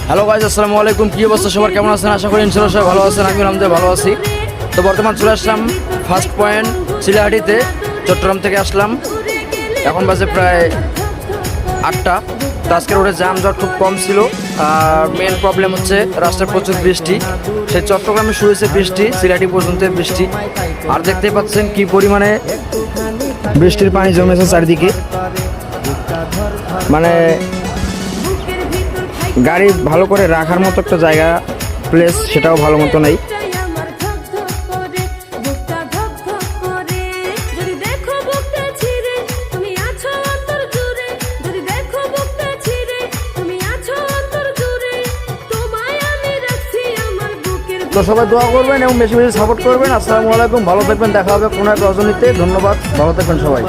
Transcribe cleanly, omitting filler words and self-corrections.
Hello guys, আসসালামু আলাইকুম। কি অবস্থা সবার, কেমন আছেন? আশা করি ইনশাআল্লাহ সবাই ভালো আছেন। আমি আলহামদুলিল্লাহ ভালো আছি। তো বর্তমান চলে আসলাম ফার্স্ট পয়েন্ট চিলাহাটিতে, চট্টগ্রাম থেকে আসলাম। এখন বাজে প্রায় 8টা। তো আজকের রোডে যানজট খুব কম ছিল। আর মেন প্রবলেম হচ্ছে রাস্তায় প্রচুর বৃষ্টি। সেই চট্টগ্রামে শুরু হয়েছে বৃষ্টি, চিলাহাটি পর্যন্ত বৃষ্টি। আর দেখতেই পাচ্ছেন কি পরিমাণে বৃষ্টির পানি জমেছে চারিদিকে। মানে গাড়ি ভালো করে রাখার মতো একটা জায়গা, প্লেস, সেটাও ভালো মতো নেই। তো সবাই দোয়া করবেন এবং বেশি বেশি সাপোর্ট করবেন। আসসালামু আলাইকুম, ভালো থাকবেন। দেখা হবে কোনো এক রজনীতে। ধন্যবাদ, ভালো থাকবেন সবাই।